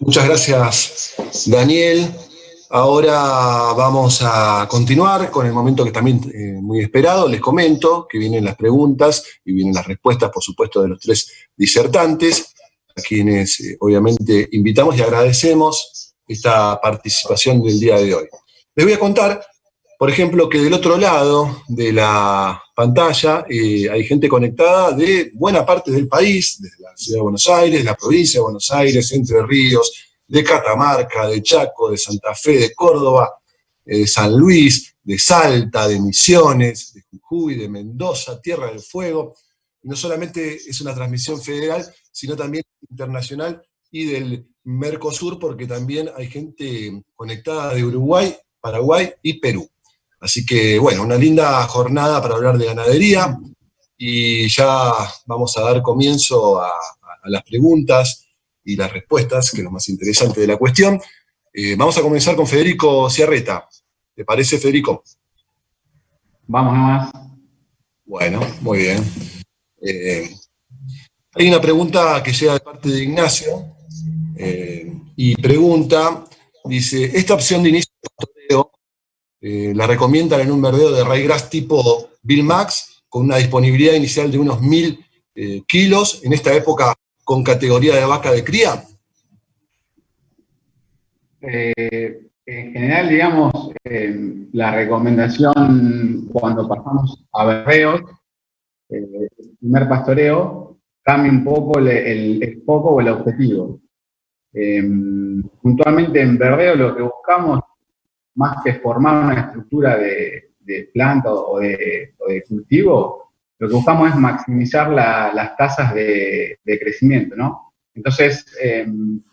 Muchas gracias, Daniel. Ahora vamos a continuar con el momento que también muy esperado. Les comento que vienen las preguntas y vienen las respuestas, por supuesto, de los tres disertantes, a quienes obviamente invitamos y agradecemos esta participación del día de hoy. Les voy a contar, por ejemplo, que del otro lado de la pantalla hay gente conectada de buena parte del país, desde la ciudad de Buenos Aires, la provincia de Buenos Aires, Entre Ríos, de Catamarca, de Chaco, de Santa Fe, de Córdoba, de San Luis, de Salta, de Misiones, de Jujuy, de Mendoza, Tierra del Fuego. Y no solamente es una transmisión federal, sino también internacional y del Mercosur, porque también hay gente conectada de Uruguay, Paraguay y Perú. Así que, bueno, una linda jornada para hablar de ganadería y ya vamos a dar comienzo a las preguntas y las respuestas, que es lo más interesante de la cuestión. Vamos a comenzar con Federico Ciarreta. ¿Te parece, Federico? Vamos nomás. Bueno, muy bien. Hay una pregunta que llega de parte de Ignacio y pregunta, dice, ¿esta opción de inicio de pastoreo la recomiendan en un verdeo de ryegrass tipo Bill Max con una disponibilidad inicial de unos 1000 kilos en esta época con categoría de vaca de cría? En general, digamos, la recomendación cuando pasamos a verdeos, el primer pastoreo, cambia un poco el foco o el objetivo. Puntualmente en verdeo lo que buscamos, más que formar una estructura de planta o de cultivo, lo que buscamos es maximizar las tasas de crecimiento, ¿no? Entonces,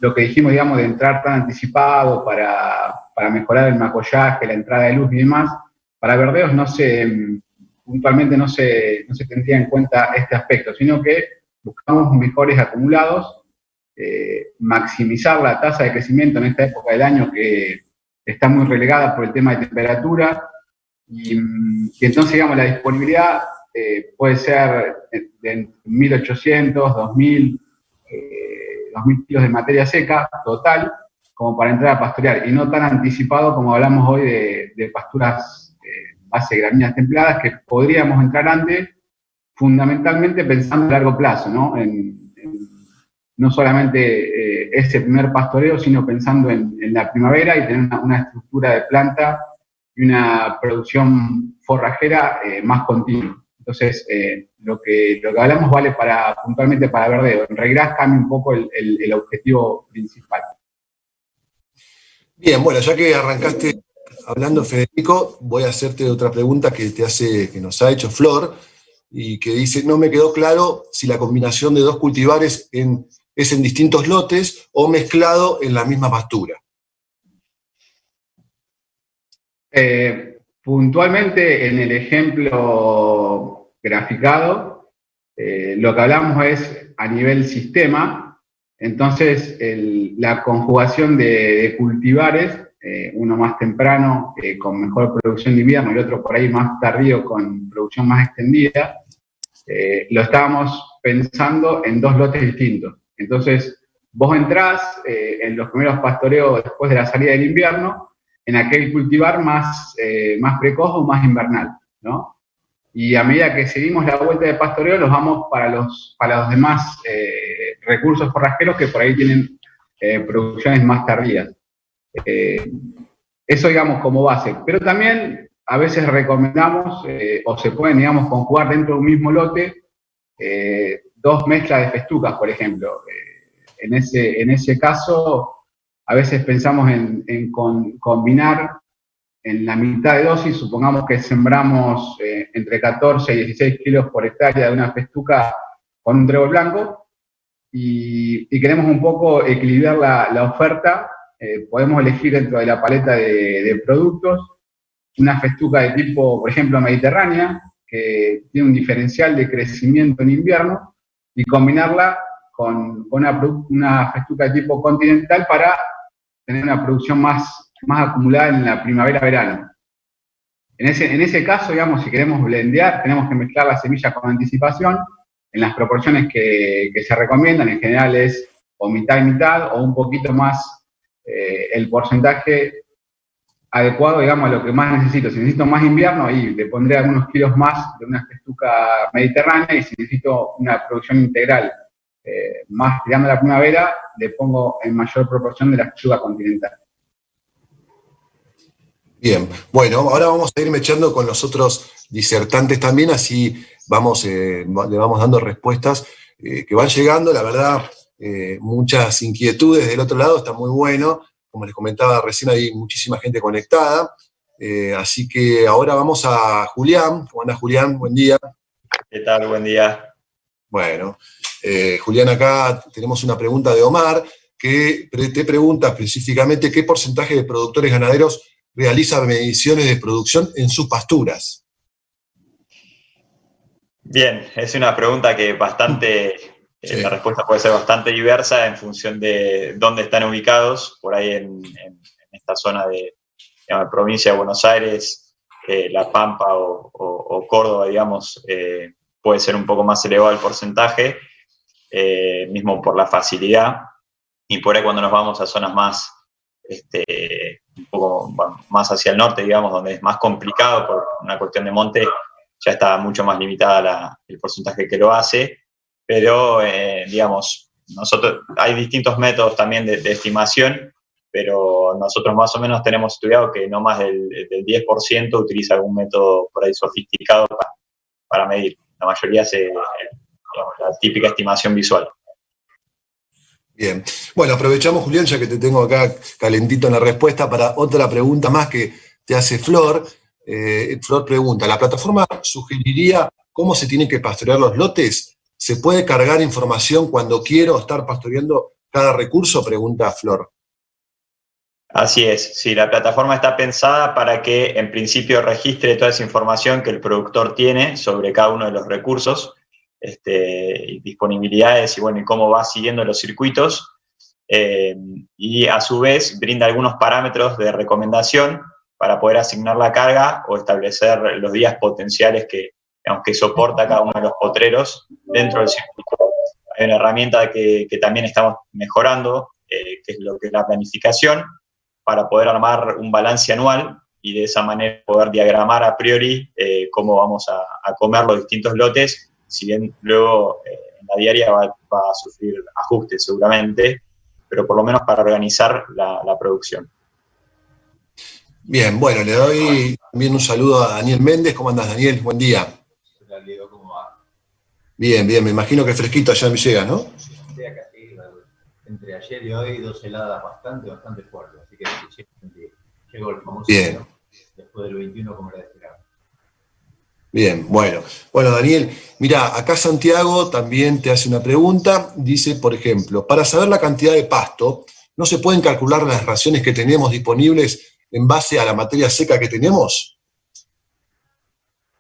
lo que dijimos, digamos, de entrar tan anticipado para mejorar el macollaje, la entrada de luz y demás, para verdeos puntualmente no se tendría en cuenta este aspecto, sino que buscamos mejores acumulados, maximizar la tasa de crecimiento en esta época del año que está muy relegada por el tema de temperatura, y entonces, digamos, la disponibilidad puede ser de 1800, 2000 kilos de materia seca total, como para entrar a pastorear, y no tan anticipado como hablamos hoy de pasturas base de gramíneas templadas, que podríamos entrar antes, fundamentalmente pensando a largo plazo, ¿no? No solamente ese primer pastoreo, sino pensando en la primavera y tener una estructura de planta y una producción forrajera más continua. Entonces, lo que hablamos vale puntualmente para verdeo. En ryegrass cambia un poco el objetivo principal. Bien, bueno, ya que arrancaste hablando, Federico, voy a hacerte otra pregunta que nos ha hecho Flor, y que dice, no me quedó claro si la combinación de dos cultivares es en distintos lotes o mezclado en la misma pastura. Puntualmente, en el ejemplo graficado, lo que hablamos es a nivel sistema. Entonces, la conjugación de cultivares, uno más temprano con mejor producción de invierno y otro por ahí más tardío con producción más extendida, lo estábamos pensando en dos lotes distintos. Entonces, vos entrás en los primeros pastoreos después de la salida del invierno, en aquel cultivar más precoz o más invernal, ¿no? Y a medida que seguimos la vuelta de pastoreo, los vamos para los demás recursos forrajeros que por ahí tienen producciones más tardías. Eso, digamos, como base. Pero también a veces recomendamos, o se pueden, digamos, conjugar dentro de un mismo lote, dos mezclas de festucas, por ejemplo. En ese caso, a veces pensamos en combinar en la mitad de dosis, supongamos que sembramos entre 14 y 16 kilos por hectárea de una festuca con un trébol blanco, y queremos un poco equilibrar la oferta. Podemos elegir dentro de la paleta de productos una festuca de tipo, por ejemplo, mediterránea, que tiene un diferencial de crecimiento en invierno, y combinarla con una festuca de tipo continental para tener una producción más acumulada en la primavera-verano. En ese caso, digamos, si queremos blendear, tenemos que mezclar las semillas con anticipación en las proporciones que se recomiendan. En general es o mitad y mitad, o un poquito más el porcentaje adecuado, digamos, a lo que más necesito. Si necesito más invierno, ahí le pondré algunos kilos más de una festuca mediterránea, y si necesito una producción integral más tirando a la primavera, le pongo en mayor proporción de la festuca continental. Bien, bueno, ahora vamos a ir mechando con los otros disertantes también, así vamos, le vamos dando respuestas que van llegando. La verdad, muchas inquietudes del otro lado, está muy bueno. Como les comentaba recién, hay muchísima gente conectada. Así que ahora vamos a Julián. ¿Cómo anda, Julián? Buen día. ¿Qué tal? Buen día. Bueno, Julián, acá tenemos una pregunta de Omar, que te pregunta específicamente qué porcentaje de productores ganaderos realiza mediciones de producción en sus pasturas. Bien, es una pregunta que bastante, sí. La respuesta puede ser bastante diversa en función de dónde están ubicados. Por ahí en esta zona de, digamos, provincia de Buenos Aires, La Pampa o Córdoba, digamos, puede ser un poco más elevado el porcentaje, mismo por la facilidad. Y por ahí cuando nos vamos a zonas más, un poco más hacia el norte, digamos, donde es más complicado por una cuestión de monte, ya está mucho más limitada el porcentaje que lo hace, pero, digamos, hay distintos métodos también de estimación, pero nosotros más o menos tenemos estudiado que no más del 10% utiliza algún método por ahí sofisticado para medir. La mayoría hace la típica estimación visual. Bien. Bueno, aprovechamos, Julián, ya que te tengo acá calentito en la respuesta, para otra pregunta más que te hace Flor. Flor pregunta, ¿la plataforma sugeriría cómo se tienen que pastorear los lotes? ¿Se puede cargar información cuando quiero estar pastoreando cada recurso? Pregunta Flor. Así es, sí, la plataforma está pensada para que en principio registre toda esa información que el productor tiene sobre cada uno de los recursos, disponibilidades y, bueno, y cómo va siguiendo los circuitos, y a su vez brinda algunos parámetros de recomendación para poder asignar la carga o establecer los días potenciales que soporta cada uno de los potreros dentro del circuito. Hay una herramienta que también estamos mejorando, que es lo que es la planificación, para poder armar un balance anual y de esa manera poder diagramar a priori cómo vamos a comer los distintos lotes, si bien luego en la diaria va a sufrir ajustes seguramente, pero por lo menos para organizar la producción. Bien, bueno, le doy también un saludo a Daniel Méndez. ¿Cómo andas, Daniel? Buen día. Hola, Leo, ¿cómo va? Bien, bien, me imagino que fresquito allá en Villegas, ¿no? Sí, acá sí, entre ayer y hoy 2 heladas bastante fuertes, así que llegó el famoso bien. Después del 21 como era de esperar. Bien, bueno. Bueno, Daniel, mira, acá Santiago también te hace una pregunta. Dice, por ejemplo, para saber la cantidad de pasto, ¿no se pueden calcular las raciones que tenemos disponibles en base a la materia seca que tenemos?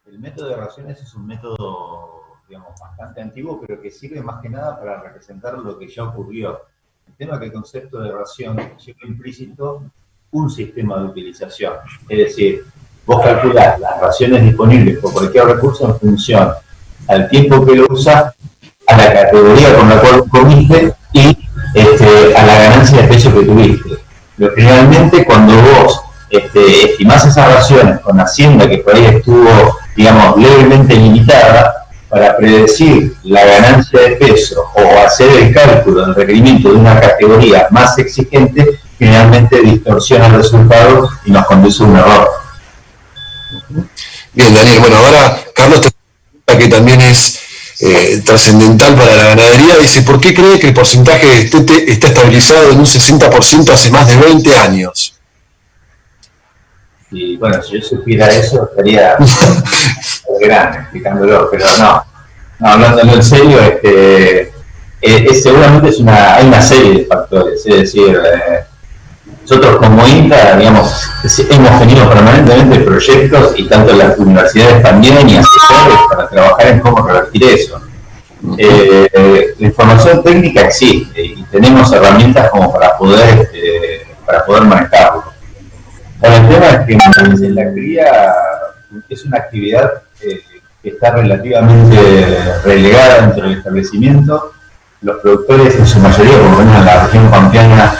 El método de raciones es un método, digamos, bastante antiguo, pero que sirve más que nada para representar lo que ya ocurrió. El tema es que el concepto de ración lleva implícito un sistema de utilización. Es decir, vos calculás las raciones disponibles por cualquier recurso en función al tiempo que lo usas, a la categoría con la cual comiste y a la ganancia de peso que tuviste. Pero generalmente cuando vos estimás esas raciones con Hacienda, que por ahí estuvo, digamos, levemente limitada, para predecir la ganancia de peso o hacer el cálculo del requerimiento de una categoría más exigente, generalmente distorsiona el resultado y nos conduce a un error. Bien, Daniel, bueno, ahora Carlos te pregunta, que también es trascendental para la ganadería, dice, ¿por qué cree que el porcentaje de destete está estabilizado en un 60% hace más de 20 años? Y bueno, si yo supiera eso, estaría grande explicándolo, pero no, hablándolo en serio, seguramente hay una serie de factores, es decir, nosotros como INTA, digamos, hemos tenido permanentemente proyectos, y tanto las universidades también, y asesores, para trabajar en cómo revertir eso. La información técnica existe, y tenemos herramientas como para poder manejarlo. Ahora, el tema es que la cría es una actividad que está relativamente relegada dentro del establecimiento, los productores en su mayoría, por lo menos en la región pampeana,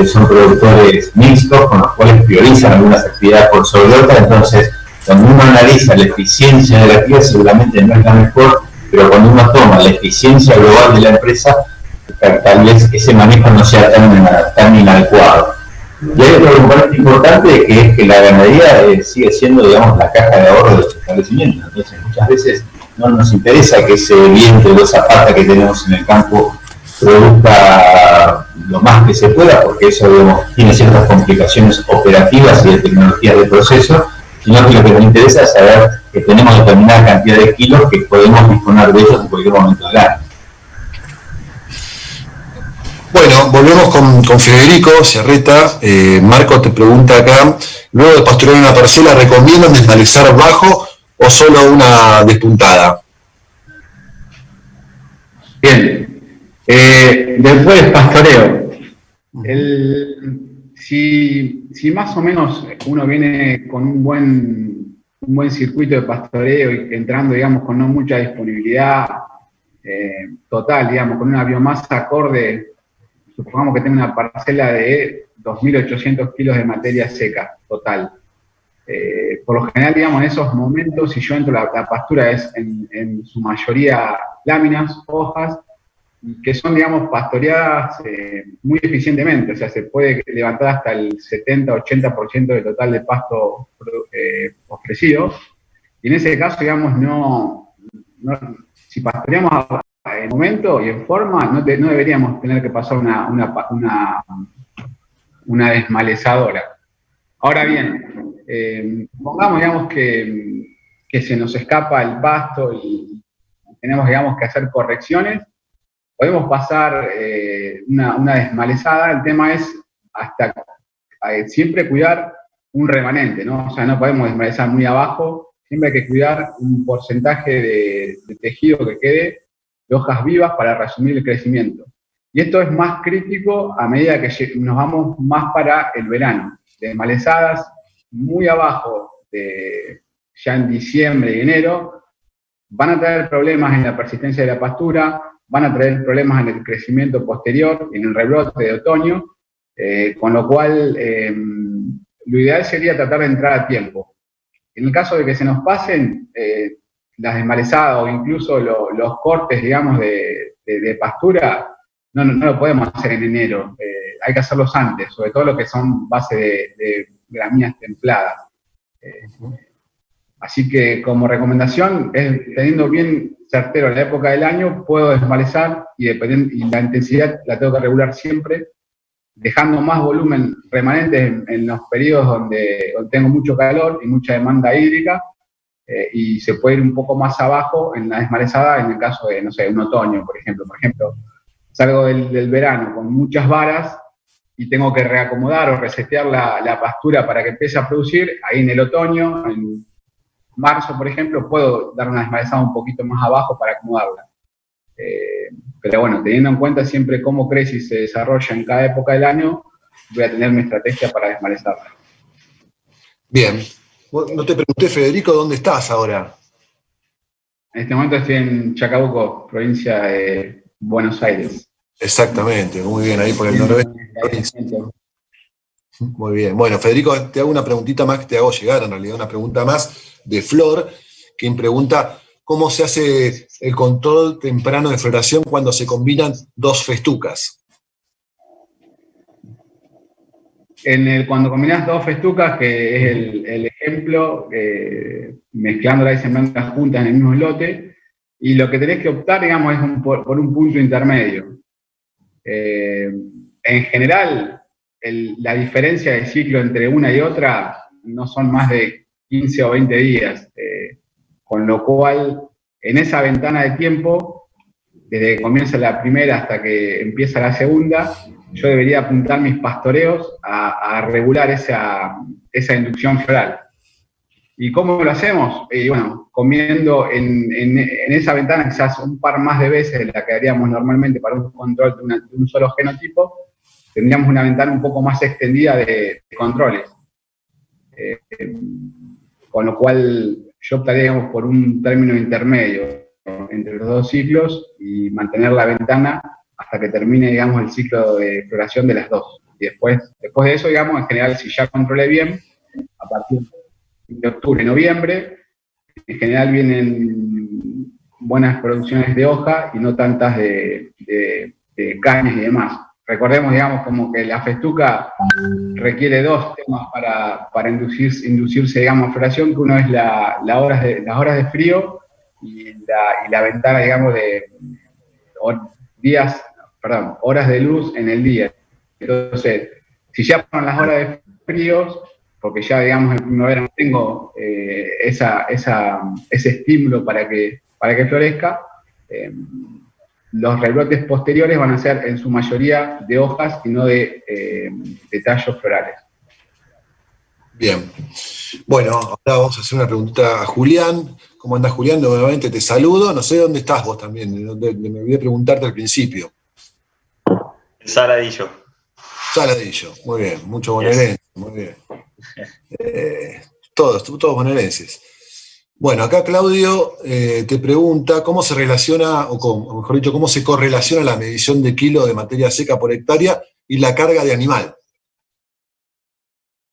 son productores mixtos, con los cuales priorizan algunas actividades por sobre otras. Entonces, cuando uno analiza la eficiencia de la cría, seguramente no es la mejor, pero cuando uno toma la eficiencia global de la empresa, tal vez ese manejo no sea tan inadecuado. Y hay otro componente importante, que es que la ganadería sigue siendo, digamos, la caja de ahorro de los establecimientos. Entonces, muchas veces no nos interesa que ese viento o esa pata que tenemos en el campo produzca lo más que se pueda, porque eso, digamos, tiene ciertas complicaciones operativas y de tecnología de proceso, sino que lo que nos interesa es saber que tenemos determinada cantidad de kilos que podemos disponer de ellos en cualquier momento del año. Bueno, volvemos con Federico Cerreta. Marco te pregunta acá, luego de pastorear una parcela, ¿recomiendan desmalezar bajo o solo una despuntada? Bien, después del pastoreo. Si más o menos uno viene con un buen circuito de pastoreo y entrando, digamos, con no mucha disponibilidad total, digamos, con una biomasa acorde, supongamos que tenga una parcela de 2.800 kilos de materia seca total. Por lo general, digamos, en esos momentos, si yo entro, la pastura es en su mayoría láminas, hojas, que son, digamos, pastoreadas muy eficientemente, o sea, se puede levantar hasta el 70-80% del total de pasto ofrecido, y en ese caso, digamos, si pastoreamos en momento y en forma, no deberíamos tener que pasar una desmalezadora. Ahora bien, pongamos, digamos, que se nos escapa el pasto y tenemos, digamos, que hacer correcciones, podemos pasar una desmalezada. El tema es siempre cuidar un remanente, ¿no? O sea, no podemos desmalezar muy abajo, siempre hay que cuidar un porcentaje de tejido que quede, de hojas vivas, para resumir el crecimiento. Y esto es más crítico a medida que nos vamos más para el verano. Desmalezadas muy abajo, ya en diciembre y enero, van a traer problemas en la persistencia de la pastura, van a traer problemas en el crecimiento posterior, en el rebrote de otoño, con lo cual lo ideal sería tratar de entrar a tiempo. En el caso de que se nos pasen las desmalezadas o incluso los cortes, digamos, de pastura, no lo podemos hacer en enero, hay que hacerlos antes, sobre todo lo que son base de gramíneas templadas. Así que como recomendación, teniendo bien certero la época del año, puedo desmalezar y la intensidad la tengo que regular siempre, dejando más volumen remanente en los periodos donde tengo mucho calor y mucha demanda hídrica, y se puede ir un poco más abajo en la desmalezada en el caso de, no sé, un otoño, por ejemplo. Por ejemplo, salgo del verano con muchas varas y tengo que reacomodar o resetear la pastura para que empiece a producir. Ahí en el otoño, en marzo, por ejemplo, puedo dar una desmalezada un poquito más abajo para acomodarla. Pero bueno, teniendo en cuenta siempre cómo crece y se desarrolla en cada época del año, voy a tener mi estrategia para desmalezarla. Bien. No te pregunté, Federico, ¿dónde estás ahora? En este momento estoy en Chacabuco, provincia de Buenos Aires. Exactamente, muy bien, ahí por el noroeste. Muy bien. Bueno, Federico, te hago una preguntita más que te hago llegar, en realidad, una pregunta más de Flor, quien pregunta cómo se hace el control temprano de floración cuando se combinan dos festucas. Cuando combinas dos festucas, que es el ejemplo, mezclándolas y sembrándolas juntas en el mismo lote, y lo que tenés que optar, digamos, es por un punto intermedio. En general, la diferencia de ciclo entre una y otra no son más de 15 o 20 días, con lo cual, en esa ventana de tiempo, desde que comienza la primera hasta que empieza la segunda, yo debería apuntar mis pastoreos a regular esa inducción floral. ¿Y cómo lo hacemos? Bueno, comiendo en esa ventana quizás un par más de veces de la que haríamos normalmente para un control de un solo genotipo, tendríamos una ventana un poco más extendida de controles. Con lo cual yo optaría, por un término intermedio entre los dos ciclos y mantener la ventana hasta que termine, digamos, el ciclo de floración de las dos. Y después de eso, digamos, en general, si ya controlé bien, a partir de octubre, noviembre, en general vienen buenas producciones de hoja y no tantas de cañas y demás. Recordemos, digamos, como que la festuca requiere dos temas para inducirse, digamos, a floración, que uno es las horas de frío y la ventana, digamos, de horas de luz en el día. Entonces, si ya fueron las horas de fríos, porque ya, digamos, en primavera no tengo ese estímulo para que florezca, los rebrotes posteriores van a ser en su mayoría de hojas y no de tallos florales. Bien. Bueno, ahora vamos a hacer una pregunta a Julián. ¿Cómo andás, Julián? Nuevamente te saludo. No sé dónde estás vos también. Me olvidé preguntarte al principio. Saladillo. Saladillo, muy bien. Mucho bonaerense, muy bien. Todos bonaerenses. Bueno, acá Claudio te pregunta cómo se relaciona, o mejor dicho, cómo se correlaciona la medición de kilos de materia seca por hectárea y la carga de animal.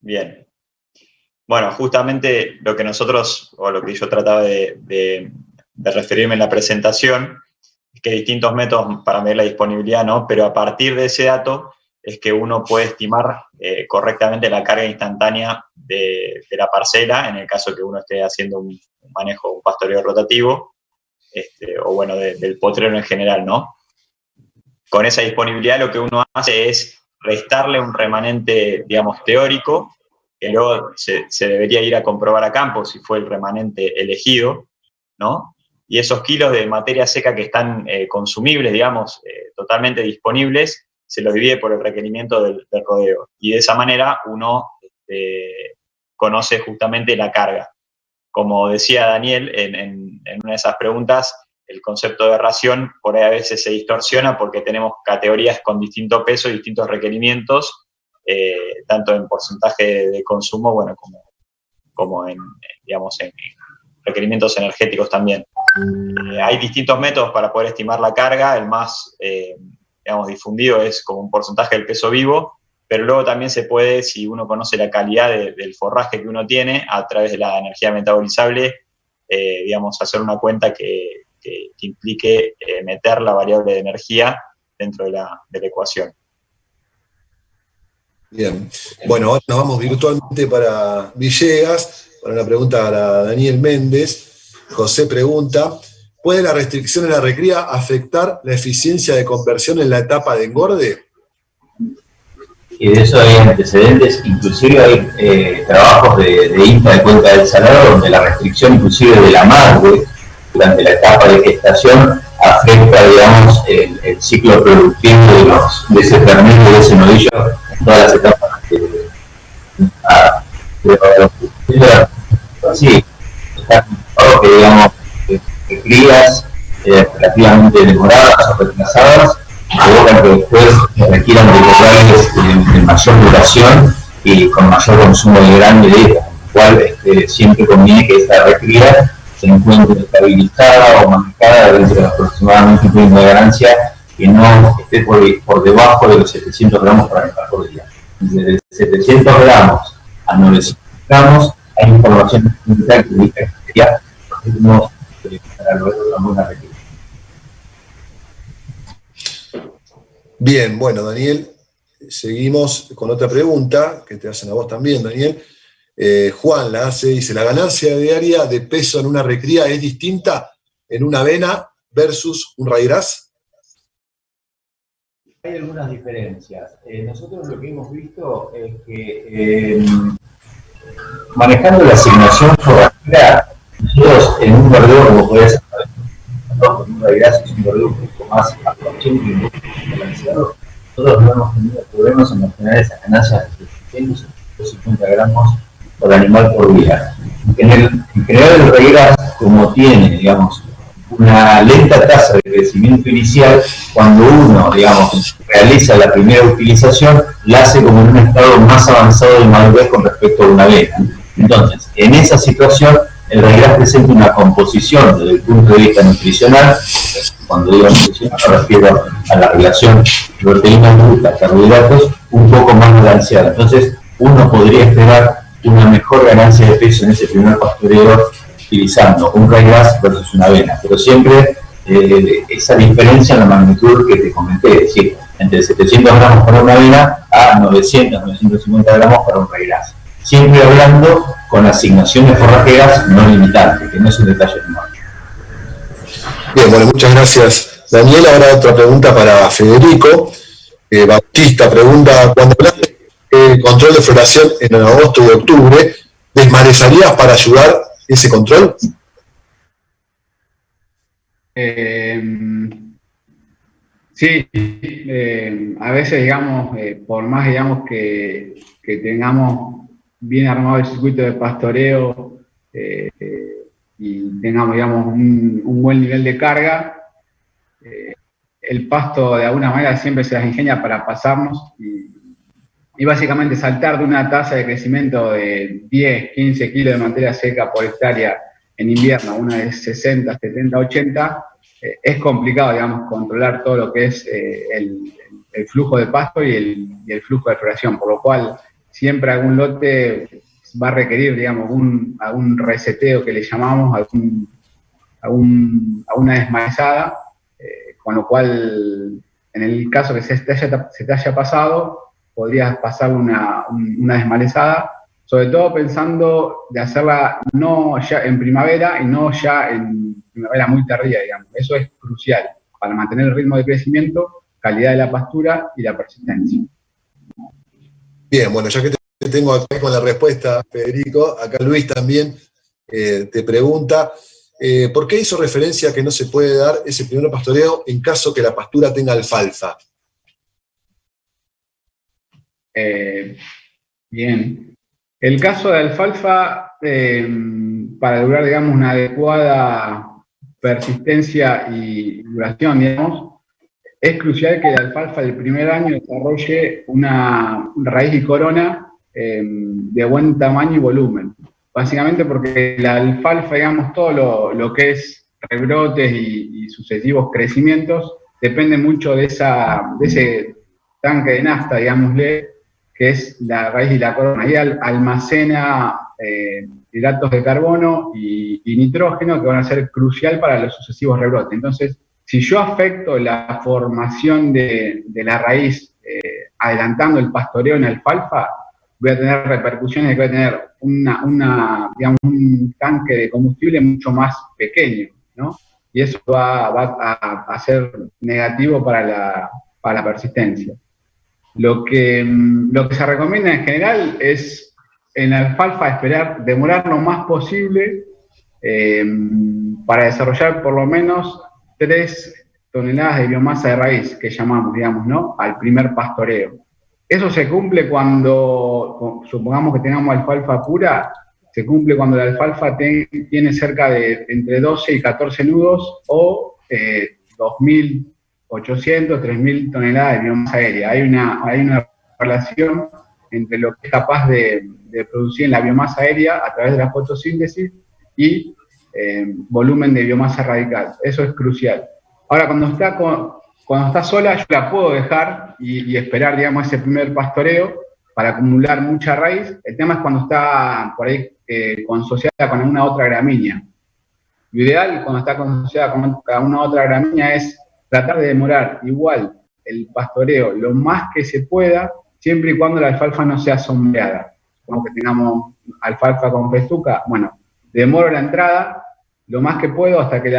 Bien. Bueno, justamente lo que nosotros, o lo que yo trataba de referirme en la presentación, es que hay distintos métodos para medir la disponibilidad, ¿no? Pero a partir de ese dato es que uno puede estimar correctamente la carga instantánea de la parcela, en el caso que uno esté haciendo un manejo, un pastoreo rotativo, o bueno, del potrero en general, ¿no? Con esa disponibilidad lo que uno hace es restarle un remanente, digamos, teórico, que luego se debería ir a comprobar a campo si fue el remanente elegido, ¿no? Y esos kilos de materia seca que están consumibles, digamos, totalmente disponibles, se los divide por el requerimiento del rodeo. Y de esa manera uno conoce justamente la carga. Como decía Daniel en una de esas preguntas, el concepto de ración por ahí a veces se distorsiona porque tenemos categorías con distinto peso y distintos requerimientos, tanto en porcentaje de consumo, bueno, como en, digamos, en requerimientos energéticos también. Hay distintos métodos para poder estimar la carga. El más, digamos, difundido es como un porcentaje del peso vivo, pero luego también se puede, si uno conoce la calidad del forraje que uno tiene, a través de la energía metabolizable, digamos, hacer una cuenta que implique meter la variable de energía dentro de la ecuación. Bien. Bueno, ahora nos vamos virtualmente para Villegas, para una pregunta para Daniel Méndez. José pregunta, ¿puede la restricción en la recría afectar la eficiencia de conversión en la etapa de engorde? Y de eso hay antecedentes, inclusive hay trabajos de INTA de Cuenca del Salado, donde la restricción inclusive de la madre durante la etapa de gestación afecta, digamos, el ciclo productivo de ese fermento, de ese nodillo, en todas las etapas sí, está claro que, digamos, que crías relativamente demoradas o retrasadas provocan que después requieran de corrales de mayor duración y con mayor consumo de grano y de dieta, con lo cual siempre conviene que esta recría se encuentre estabilizada o manejada dentro de aproximadamente un punto de ganancia que no esté por debajo de los 700 gramos para hectárea por día. Desde 700 gramos a 900 gramos hay información que indica que ya podemos para lograr una buena recría. Bien, bueno, Daniel, seguimos con otra pregunta que te hacen a vos también, Daniel. Juan la hace, dice, ¿la ganancia diaria de peso en una recría es distinta en una avena versus un raigras? Hay algunas diferencias. Nosotros lo que hemos visto es que manejando la asignación forrajera, nosotros en un verdeo, como puede ser con un raigras, es un verdeo un poco más consciente y un poco más balanceado, nosotros no hemos tenido problemas en obtener esas ganancias de 600 o 150 gramos por animal por día. En general el raigras, como tiene, digamos, una lenta tasa de crecimiento inicial, cuando uno, digamos, realiza la primera utilización, la hace como en un estado más avanzado de madurez con respecto a una avena. Entonces, en esa situación, el raigras presenta una composición desde el punto de vista nutricional. Cuando digo nutricional me refiero a la relación proteínas brutas, carbohidratos, un poco más balanceada. Entonces, uno podría esperar una mejor ganancia de peso en ese primer pastoreo utilizando un raigras versus una avena, pero siempre esa diferencia en la magnitud que te comenté, es decir, entre 700 gramos para una avena a 900, 950 gramos para un raigras. Siempre hablando con asignaciones forrajeras no limitantes, que no es un detalle menor. Bien, bueno, muchas gracias, Daniel. Ahora otra pregunta para Federico. Bautista pregunta, cuando hablas de control de floración en agosto y octubre, ¿desmalezarías para ayudar ese control? Sí, a veces, digamos, por más, digamos, que tengamos bien armado el circuito de pastoreo y tengamos, digamos, un buen nivel de carga, el pasto de alguna manera siempre se las ingenia para pasarnos y básicamente saltar de una tasa de crecimiento de 10, 15 kilos de materia seca por hectárea en invierno, una de 60, 70, 80, es complicado, digamos, controlar todo lo que es el flujo de pasto y el flujo de floración, por lo cual siempre algún lote va a requerir, digamos, algún reseteo que le llamamos, alguna desmalezada, con lo cual, en el caso que se te haya pasado, podrías pasar una desmalezada, sobre todo pensando de hacerla no ya en primavera y no ya en primavera muy tardía, digamos. Eso es crucial para mantener el ritmo de crecimiento, calidad de la pastura y la persistencia. Bien, bueno, ya que te tengo acá con la respuesta, Federico, acá Luis también te pregunta, ¿por qué hizo referencia a que no se puede dar ese primer pastoreo en caso que la pastura tenga alfalfa? Bien. El caso de alfalfa, para lograr, digamos, una adecuada persistencia y duración, digamos, es crucial que la alfalfa del primer año desarrolle una raíz y corona de buen tamaño y volumen. Básicamente porque la alfalfa, digamos, todo lo que es rebrotes y sucesivos crecimientos, depende mucho de ese tanque de nafta, digámosle, que es la raíz y la corona. Ahí almacena hidratos de carbono y nitrógeno que van a ser crucial para los sucesivos rebrotes. Entonces, si yo afecto la formación de la raíz adelantando el pastoreo en alfalfa, voy a tener repercusiones de que voy a tener digamos, un tanque de combustible mucho más pequeño, ¿no? Y eso va a ser negativo para la persistencia. Lo que se recomienda en general es en la alfalfa demorar lo más posible para desarrollar por lo menos 3 toneladas de biomasa de raíz, que llamamos, digamos, ¿no?, al primer pastoreo. Eso se cumple cuando, supongamos que tengamos alfalfa pura, se cumple cuando la alfalfa tiene cerca de entre 12 y 14 nudos o 2.800, 3.000 toneladas de biomasa aérea. Hay una relación entre lo que es capaz de producir en la biomasa aérea a través de la fotosíntesis y volumen de biomasa radical. Eso es crucial. Ahora, cuando está sola, yo la puedo dejar y esperar, digamos, ese primer pastoreo para acumular mucha raíz. El tema es cuando está por ahí consociada con alguna otra gramínea. Lo ideal, cuando está consociada con alguna otra gramínea, es tratar de demorar igual el pastoreo lo más que se pueda, siempre y cuando la alfalfa no sea sombreada. Como que tengamos alfalfa con festuca, bueno, demoro la entrada lo más que puedo hasta que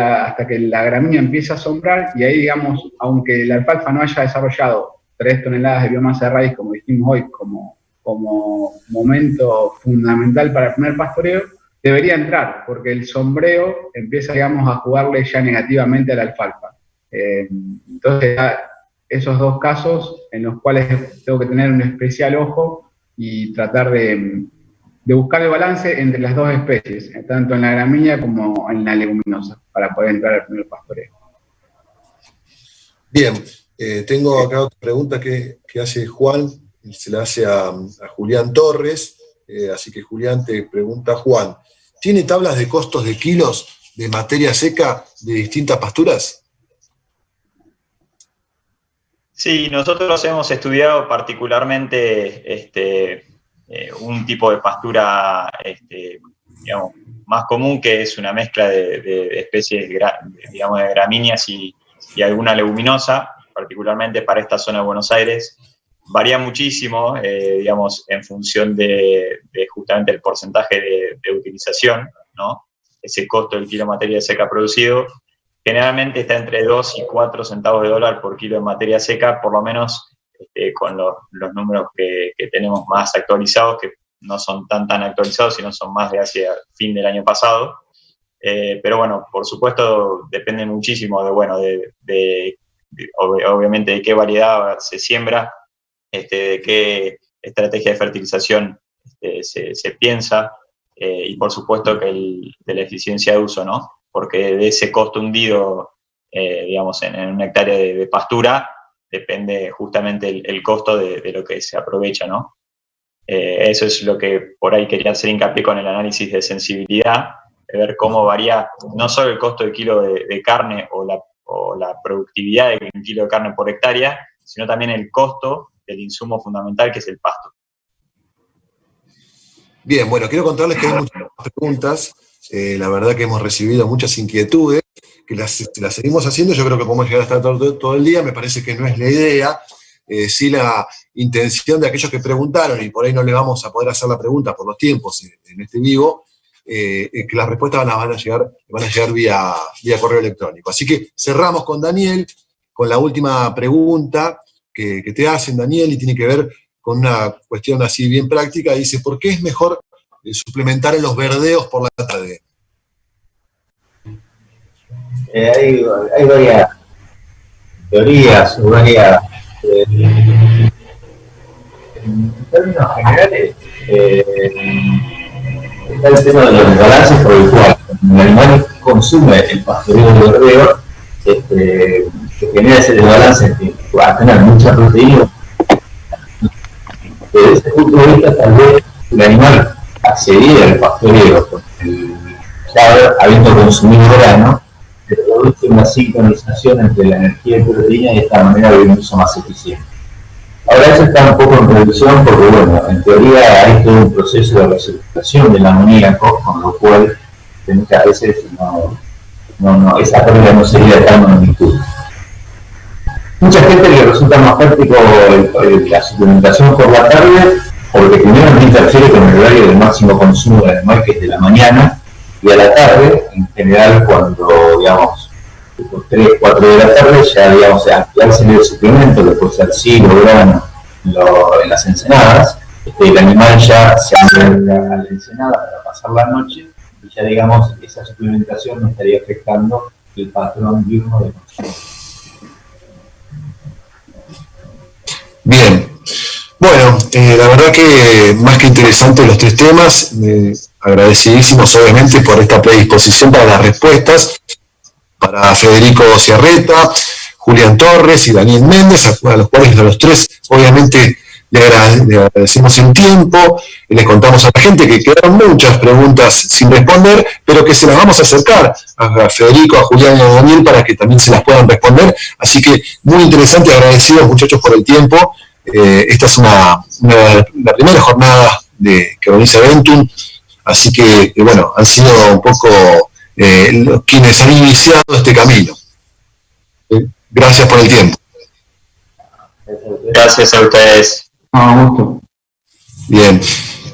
la gramínea empiece a sombrar, y ahí, digamos, aunque la alfalfa no haya desarrollado 3 toneladas de biomasa de raíz, como dijimos hoy, como momento fundamental para el primer pastoreo, debería entrar, porque el sombreo empieza, digamos, a jugarle ya negativamente a la alfalfa. Entonces, esos 2 casos en los cuales tengo que tener un especial ojo y tratar de buscar el balance entre las 2 especies, tanto en la gramínea como en la leguminosa, para poder entrar al primer pastoreo. Bien, tengo acá otra pregunta que hace Juan, se la hace a Julián Torres, así que Julián te pregunta, Juan, ¿tiene tablas de costos de kilos de materia seca de distintas pasturas? Sí, nosotros hemos estudiado particularmente un tipo de pastura digamos, más común, que es una mezcla de especies, digamos, de gramíneas y alguna leguminosa, particularmente para esta zona de Buenos Aires. Varía muchísimo, digamos, en función de justamente el porcentaje de utilización, ¿no? Ese costo del kilo de materia seca producido generalmente está entre 2 y 4 centavos de dólar por kilo de materia seca, por lo menos con los números que tenemos más actualizados, que no son tan actualizados, sino son más de hacia fin del año pasado. Pero bueno, por supuesto, depende muchísimo obviamente de qué variedad se siembra, de qué estrategia de fertilización se piensa, y por supuesto que de la eficiencia de uso, ¿no? Porque de ese costo hundido, digamos, en una hectárea de pastura, depende justamente el costo de lo que se aprovecha, ¿no? Eso es lo que por ahí quería hacer hincapié con el análisis de sensibilidad, de ver cómo varía no solo el costo del kilo de carne o la productividad de un kilo de carne por hectárea, sino también el costo del insumo fundamental, que es el pasto. Bien, bueno, quiero contarles que hay muchas preguntas. La verdad que hemos recibido muchas inquietudes, que las seguimos haciendo. Yo creo que podemos llegar a estar todo el día. Me parece que no es la idea. Sí, la intención de aquellos que preguntaron, y por ahí no le vamos a poder hacer la pregunta por los tiempos en este vivo, que las respuestas van a llegar vía correo electrónico. Así que cerramos con Daniel, con la última pregunta que te hacen, Daniel, y tiene que ver con una cuestión así bien práctica. Dice, ¿por qué es mejor suplementar en los verdeos por la tarde? Hay varias teorías, varias... en términos generales, está el tema de los desbalances por el cual el animal consume el pastoreo de verdeo, que genera ese desbalance que va a tener mucha proteína. Desde ese punto de vista, tal vez el animal accedía al pastoreo, ya habiendo consumido grano, se produce una sincronización entre la energía y proteína y de esta manera de un uso más eficiente. Ahora eso está un poco en revisión porque, bueno, en teoría hay todo un proceso de recirculación del amoníaco, con lo cual muchas veces esa pérdida no sería de tal magnitud. Mucha gente le resulta más práctico la suplementación por la tarde, porque primero no interfiere con el horario de máximo consumo del animal, que es de la mañana, y a la tarde, en general, cuando, digamos, 3, 4 de la tarde, ya, digamos, ampliarse el suplemento, que puede ser silo, grano, en las ensenadas, el animal ya se acerca a la ensenada para pasar la noche, y ya, digamos, esa suplementación no estaría afectando el patrón diurno de consumo. Bien. Bueno, la verdad que más que interesantes los 3 temas, agradecidísimos obviamente por esta predisposición para las respuestas, para Federico Ciarreta, Julián Torres y Daniel Méndez, a los cuales a los 3 obviamente le agradecemos el tiempo, y les contamos a la gente que quedaron muchas preguntas sin responder, pero que se las vamos a acercar a Federico, a Julián y a Daniel para que también se las puedan responder. Así que muy interesante, agradecidos muchachos por el tiempo. Esta es la primera jornada que organiza Ventum, así que bueno, han sido un poco quienes han iniciado este camino. Gracias por el tiempo. Gracias a ustedes. Gusto. Bien.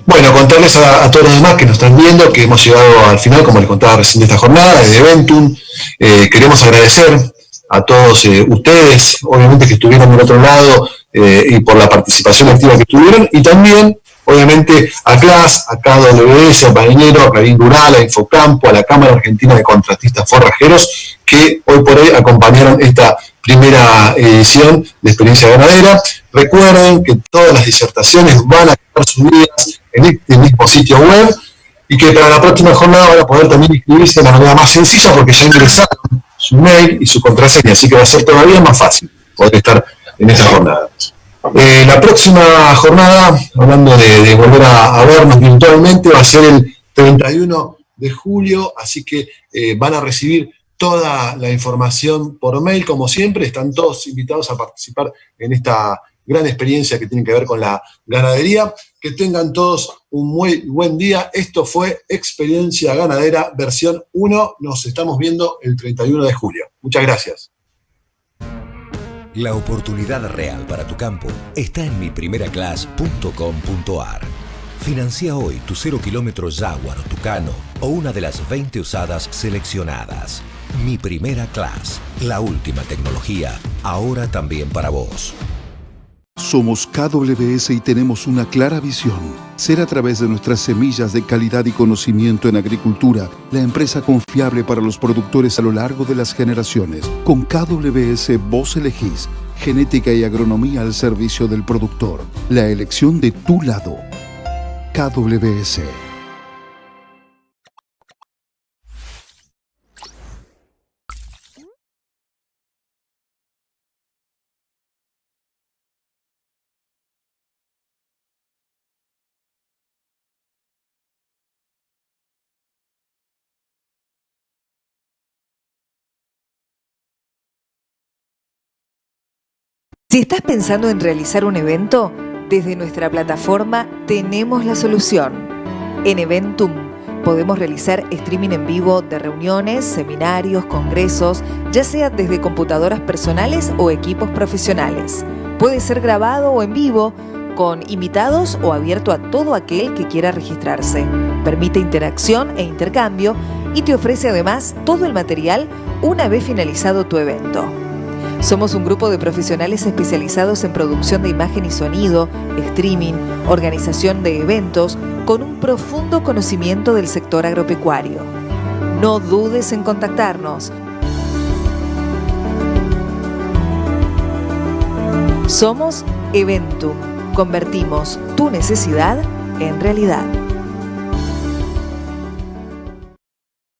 Bueno, contarles a todos los demás que nos están viendo que hemos llegado al final, como les contaba recién, de esta jornada de Ventum. Queremos agradecer a todos ustedes, obviamente, que estuvieron del otro lado, y por la participación activa que tuvieron, y también, obviamente, a CLAS, a KWS, a Parinero, a Clarín Rural, a Infocampo, a la Cámara Argentina de Contratistas Forrajeros, que hoy por hoy acompañaron esta primera edición de Experiencia Ganadera. Recuerden que todas las disertaciones van a quedar subidas en este mismo sitio web, y que para la próxima jornada van a poder también inscribirse de la manera más sencilla, porque ya ingresaron su mail y su contraseña, así que va a ser todavía más fácil poder estar en esa jornada. La próxima jornada, hablando de volver a vernos virtualmente, va a ser el 31 de de julio, así que van a recibir toda la información por mail, como siempre. Están todos invitados a participar en esta gran experiencia que tiene que ver con la ganadería. Que tengan todos un muy buen día. Esto fue Experiencia Ganadera versión 1. Nos estamos viendo el 31 de julio. Muchas gracias. La oportunidad real para tu campo está en miprimeraclass.com.ar. Financia hoy tu 0 kilómetro Jaguar o Tucano o una de las 20 usadas seleccionadas. Mi Primera Class, la última tecnología, ahora también para vos. Somos KWS y tenemos una clara visión: ser a través de nuestras semillas de calidad y conocimiento en agricultura, la empresa confiable para los productores a lo largo de las generaciones. Con KWS vos elegís genética y agronomía al servicio del productor. La elección de tu lado. KWS. Si estás pensando en realizar un evento, desde nuestra plataforma tenemos la solución. En Eventum podemos realizar streaming en vivo de reuniones, seminarios, congresos, ya sea desde computadoras personales o equipos profesionales. Puede ser grabado o en vivo, con invitados o abierto a todo aquel que quiera registrarse. Permite interacción e intercambio y te ofrece además todo el material una vez finalizado tu evento. Somos un grupo de profesionales especializados en producción de imagen y sonido, streaming, organización de eventos, con un profundo conocimiento del sector agropecuario. No dudes en contactarnos. Somos Eventum. Convertimos tu necesidad en realidad.